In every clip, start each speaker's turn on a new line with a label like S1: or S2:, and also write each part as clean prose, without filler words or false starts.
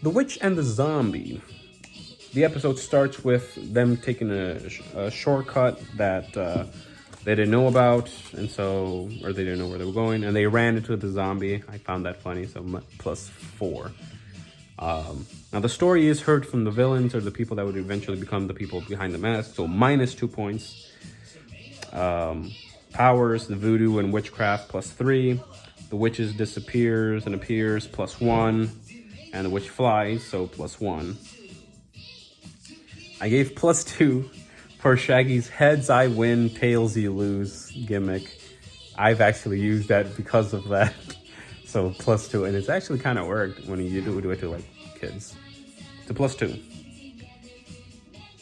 S1: The Witch and the Zombie. The episode starts with them taking a shortcut that they didn't know about, and so, or they didn't know where they were going, and they ran into the zombie. I found that funny, so +4. Now the story is heard from the villains, or the people that would eventually become the people behind the mask, so -2 points. Powers, the voodoo and witchcraft, +3. The witches disappears and appears, +1. And the witch flies, so +1. I gave +2 for Shaggy's heads I win, tails you lose gimmick. I've actually used that because of that. So +2, and it's actually kind of worked when you do it to like kids. So +2.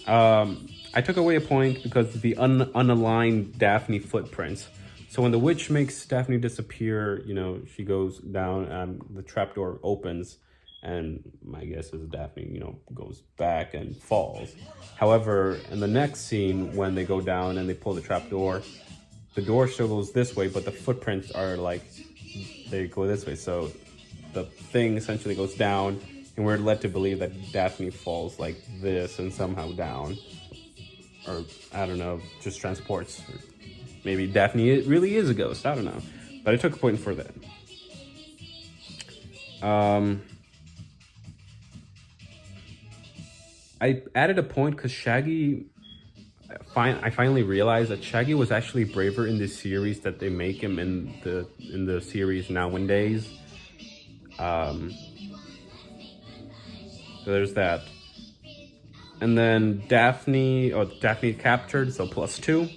S1: I took away a point because of the unaligned Daphne footprints. So when the witch makes Daphne disappear, she goes down and the trapdoor opens, and my guess is Daphne, goes back and falls. However, in the next scene, when they go down and they pull the trapdoor, the door still goes this way, but the footprints are like, they go this way. So the thing essentially goes down, and we're led to believe that Daphne falls like this and somehow down. Or, I don't know, just transports. Or maybe Daphne really is a ghost. I don't know. But I took a point for that. I added a point because Shaggy... I finally realized that Shaggy was actually braver in this series that they make him in the series nowadays. So there's that. And then Daphne captured, so +2.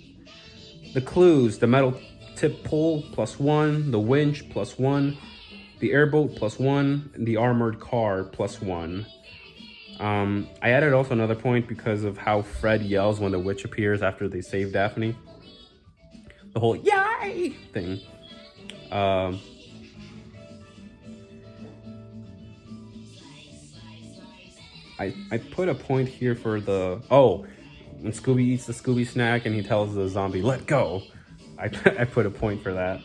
S1: The clues: the metal tip pole, +1. The winch, +1. The airboat, +1. And the armored car, +1. I added also another point because of how Fred yells when the witch appears after they save Daphne. The whole "yay" thing. I put a point here for when Scooby eats the Scooby snack and he tells the zombie, "Let go." I put a point for that.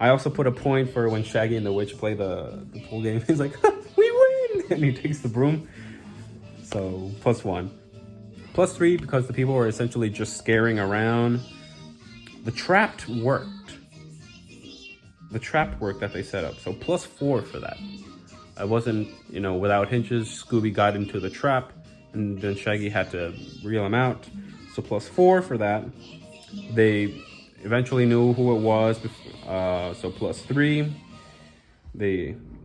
S1: I also put a point for when Shaggy and the witch play the pool game. He's like, "We win!" And he takes the broom. So +1. +3 because the people were essentially just scaring around. The trap worked that they set up. So +4 for that. I wasn't, without hinges. Scooby got into the trap, and then Shaggy had to reel him out. So +4 for that. They eventually knew who it was, so +3.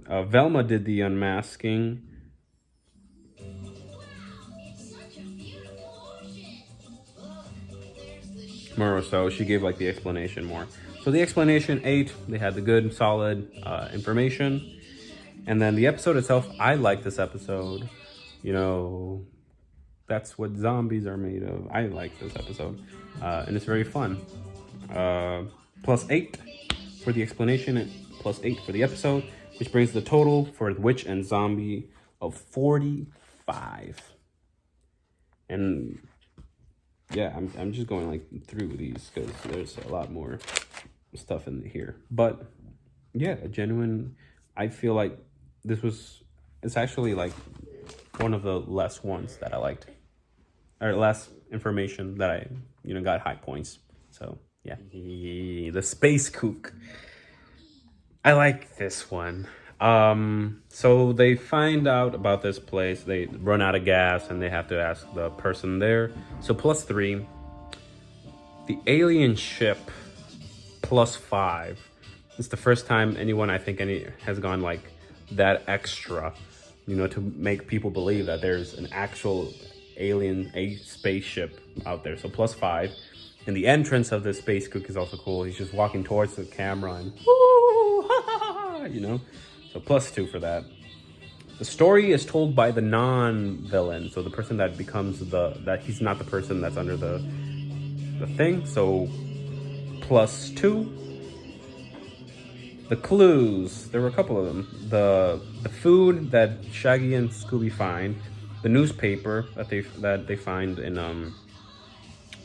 S1: Velma did the unmasking. More so, she gave like the explanation more. So the explanation 8. They had the good, solid information. And then the episode itself, I like this episode. That's what zombies are made of. I like this episode. And it's very fun. +8 for the explanation and +8 for the episode, which brings the total for the witch and zombie of 45. And yeah, I'm just going like through these because there's a lot more stuff in here. But yeah, I feel like it's actually like one of the less ones that I liked, or less information that I got high points. So yeah, the space kook. I like this one. So they find out about this place. They run out of gas and they have to ask the person there. So +3. The alien ship, +5. It's the first time anyone, I think, has gone like that extra, to make people believe that there's an actual alien, a spaceship out there. So +5. And the entrance of the space kook is also cool. He's just walking towards the camera and woo, ha, ha, ha, So +2 for that. The story is told by the non-villain, so the person that becomes that he's not the person that's under the thing. So +2. The clues, there were a couple of them. The food that Shaggy and Scooby find, the newspaper that they find in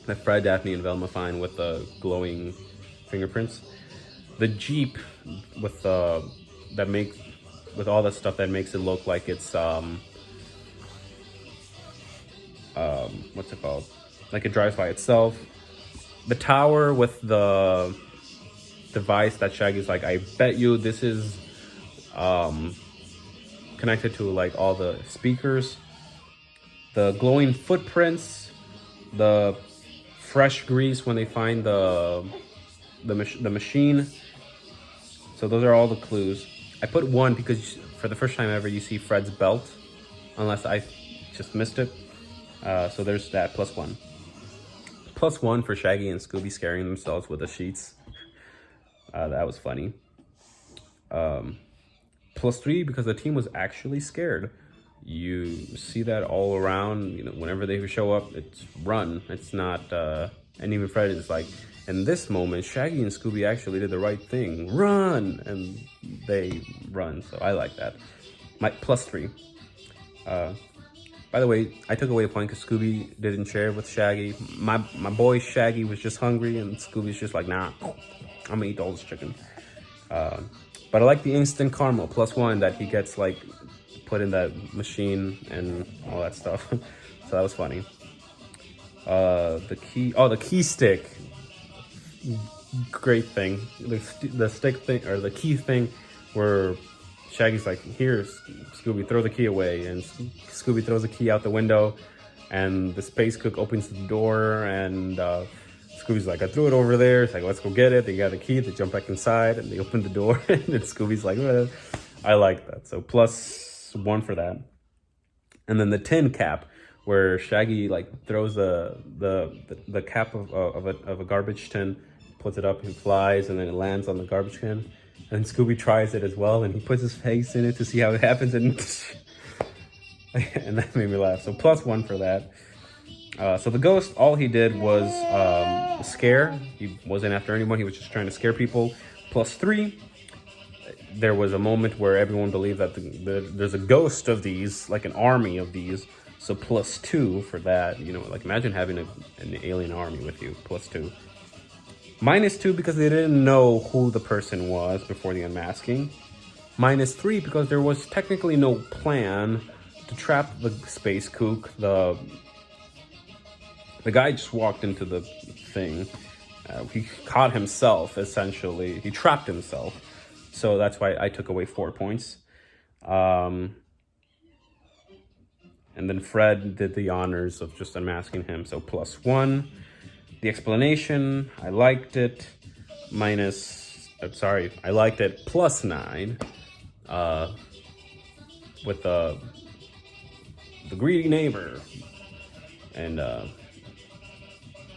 S1: that Fred, Daphne, and Velma find with the glowing fingerprints, the Jeep with that makes with all that stuff that makes it look like it's what's it called? Like it drives by itself. The tower with the device that Shaggy's like, I bet you this is connected to like all the speakers. The glowing footprints, the fresh grease when they find the machine. So those are all the clues. I put 1 because for the first time ever you see Fred's belt, unless I just missed it. So there's that, +1. +1 for Shaggy and Scooby scaring themselves with the sheets. That was funny. +3 because the team was actually scared. You see that all around, you know, whenever they show up, it's run. It's not, and even Fred is like, in this moment, Shaggy and Scooby actually did the right thing. Run! And they run, so I like that. My +3. By the way, I took away a point because Scooby didn't share with Shaggy. My boy Shaggy was just hungry, and Scooby's just like, nah, I'm gonna eat all this chicken. But I like the instant caramel, +1, that he gets like put in that machine and all that stuff. So that was funny. The key stick. Great thing. The stick thing, or the key thing, where Shaggy's like, here, Scooby, throw the key away. And Scooby throws the key out the window, and the space cook opens the door, and Scooby's like, I threw it over there. It's like, let's go get it. They got the key, they jump back inside, and they open the door, and then Scooby's like, I like that. So +1 for that. And then the tin cap, where Shaggy like throws the cap of a garbage tin, puts it up and flies, and then it lands on the garbage can. And Scooby tries it as well, and he puts his face in it to see how it happens, and and that made me laugh. So +1 for that. So the ghost, all he did was scare. He wasn't after anyone. He was just trying to scare people. +3. There was a moment where everyone believed that there's a ghost of these, like an army of these. So +2 for that. You know, like imagine having an alien army with you. +2. -2 because they didn't know who the person was before the unmasking. -3 because there was technically no plan to trap the space kook. The guy just walked into the thing. He caught himself, essentially. He trapped himself. So that's why I took away 4 points. And then Fred did the honors of just unmasking him. So +1. The explanation, I liked it. I liked it +9. With the greedy neighbor. And,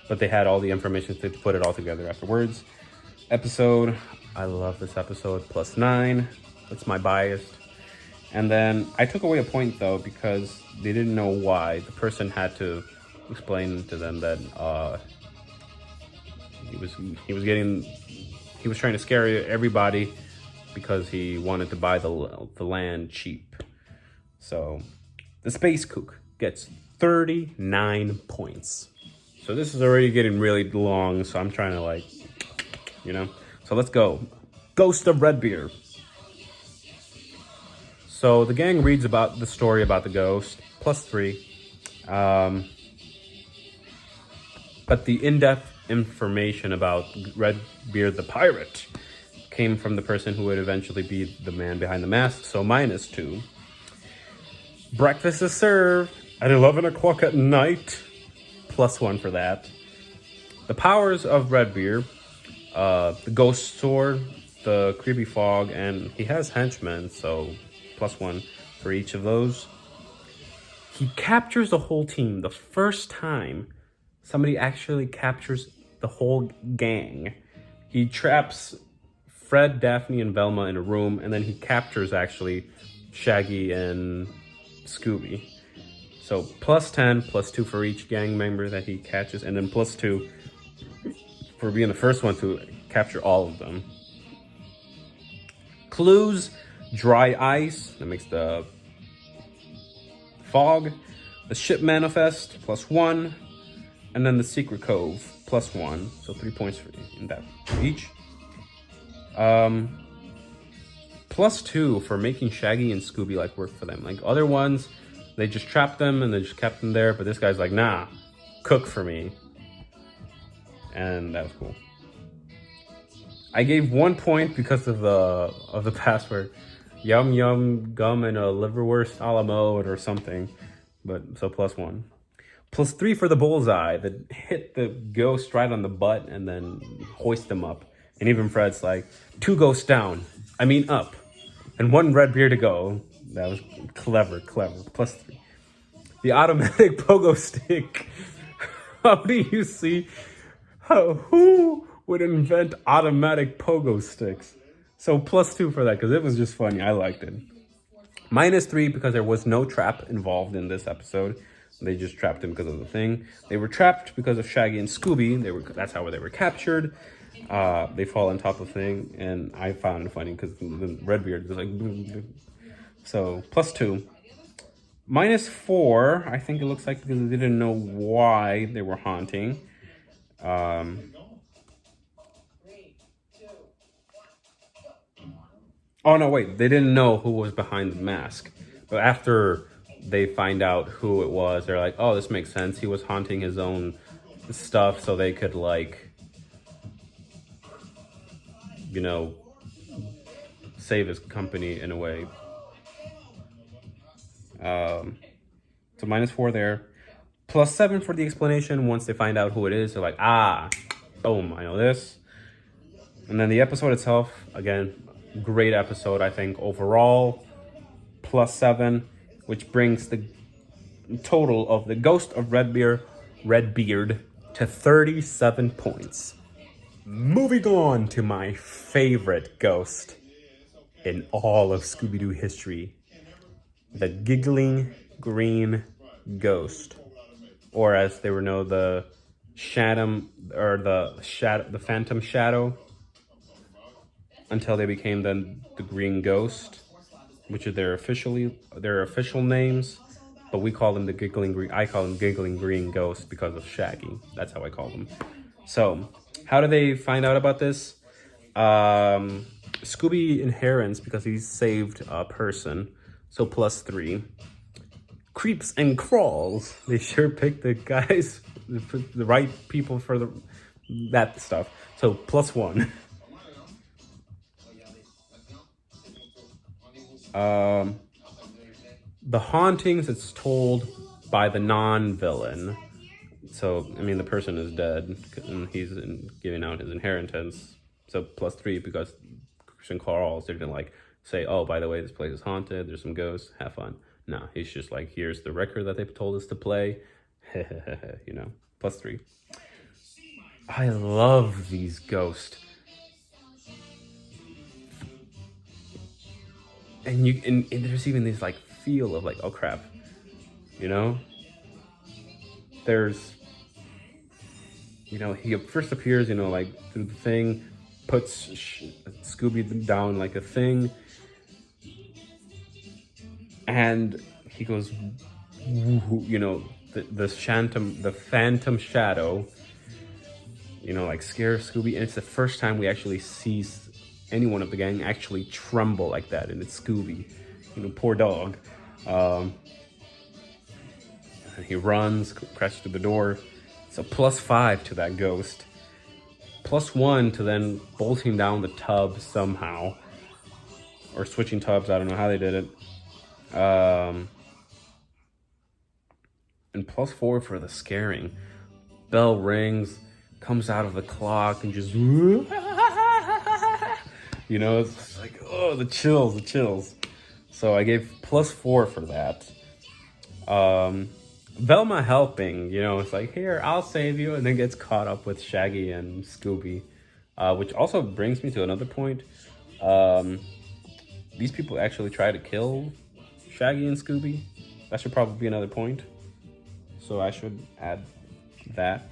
S1: but they had all the information to put it all together afterwards. Episode, I love this episode, +9. That's my bias. And then I took away a point though, because they didn't know why. The person had to explain to them that he was trying to scare everybody because he wanted to buy the land cheap. So the space kook gets 39 points. So this is already getting really long, so I'm trying to like, you know. So let's go. Ghost of Redbeard. So the gang reads about the story about the ghost, +3. But the in-depth information about Redbeard the pirate came from the person who would eventually be the man behind the mask, so -2. Breakfast is served at 11 o'clock at night, +1 for that. The powers of Redbeard, the ghost sword, the creepy fog, and he has henchmen, so +1 for each of those. He captures the whole team. The first time somebody actually captures the whole gang. He traps Fred, Daphne, and Velma in a room, and then he captures actually Shaggy and Scooby. So +10, +2 for each gang member that he catches, and then +2 for being the first one to capture all of them. Clues, dry ice, that makes the fog. The ship manifest, +1. And then the secret cove, +1. So 3 points in that for each. +2 for making Shaggy and Scooby like work for them. Like other ones, they just trapped them and they just kept them there. But this guy's like, nah, cook for me. And that was cool. I gave 1 point because of the password. Yum yum gum and a liverwurst a la mode or something. But so +1. +3 for the bullseye that hit the ghost right on the butt and then hoist them up. And even Fred's like, 2 ghosts down. I mean up. And 1 red beer to go. That was clever. +3. The automatic pogo stick. How do you see? Who would invent automatic pogo sticks? So +2 for that because it was just funny. I liked it. -3 because there was no trap involved in this episode. They just trapped him because of the thing. They were trapped because of Shaggy and Scooby. That's how they were captured. They fall on top of the thing, and I found it funny because the Redbeard was like, so +2. -4, I think it looks like because they didn't know why they were haunting. Oh no, wait, they didn't know who was behind the mask. But after they find out who it was, they're like, oh, this makes sense. He was haunting his own stuff so they could, like, you know, save his company in a way. So -4 there. +7 for the explanation. Once they find out who it is, they're like, ah, boom, I know this. And then the episode itself, again, great episode, I think, overall. +7, which brings the total of the Ghost of Redbeard to 37 points. Moving on to my favorite ghost in all of Scooby-Doo history, the Giggling Green Ghost, or as they were known, the Phantom Shadow, until they became then the Green Ghost, which are their official names, but we call them the Giggling Green. I call them Giggling Green Ghost because of Shaggy. That's how I call them. So, how do they find out about this? Scooby inherits because he saved a person, so +3. Creeps and crawls. They sure picked the guys, the right people for that stuff. So +1. The hauntings, it's told by the non-villain. So, I mean, the person is dead, and he's giving out his inheritance. So +3 because Christian Carl's, they're gonna like say, oh, by the way, this place is haunted. There's some ghosts. Have fun. No, he's just like, here's the record that they've told us to play. You know, +3. I love these ghosts. And there's even this like feel of like, oh crap, you know? There's, you know, he first appears, you know, like through the thing, puts Scooby down like a thing, and he goes, you know, the Phantom Shadow, you know, like scares Scooby, and it's the first time we actually see anyone of the gang actually tremble like that, and it's Scooby, you know, poor dog. And he runs, crashes through the door. So +5 to that ghost. +1 to then bolting down the tub somehow. Or switching tubs, I don't know how they did it. And +4 for the scaring. Bell rings, comes out of the clock, and just... You know, it's just like, oh, the chills. So I gave +4 for that. Velma helping, you know, it's like, here, I'll save you, and then gets caught up with Shaggy and Scooby. Which also brings me to another point. These people actually try to kill Shaggy and Scooby. That should probably be another point. So I should add that.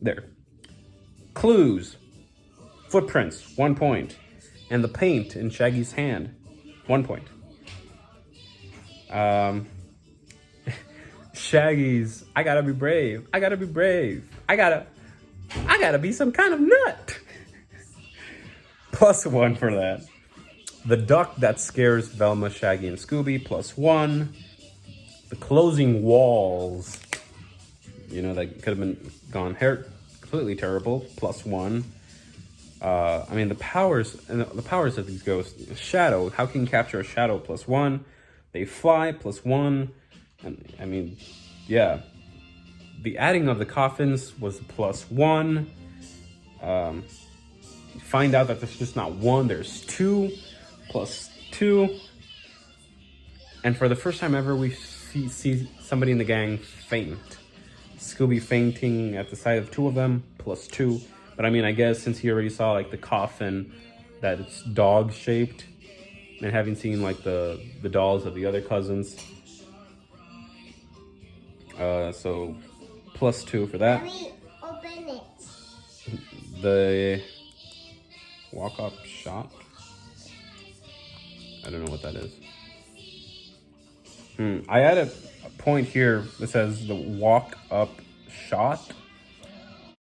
S1: There. Clues. Footprints, 1 point. And the paint in Shaggy's hand, 1 point. Shaggy's, I gotta be brave. I gotta be some kind of nut. +1 for that. The duck that scares Velma, Shaggy, and Scooby, +1. The closing walls, you know, that could have been gone completely terrible, +1. I mean, the powers of these ghosts. Shadow, how can you capture a shadow? +1. They fly, +1. And I mean, yeah. The adding of the coffins was +1. Find out that there's just not one, there's two, +2. And for the first time ever, we see somebody in the gang faint. Scooby fainting at the sight of 2 of them, +2. But I mean, I guess since he already saw like the coffin that it's dog shaped, and having seen like the dolls of the other cousins, so +2 for that.
S2: Let me open it.
S1: The walk-up shot. I don't know what that is. I added a point here that says the walk-up shot.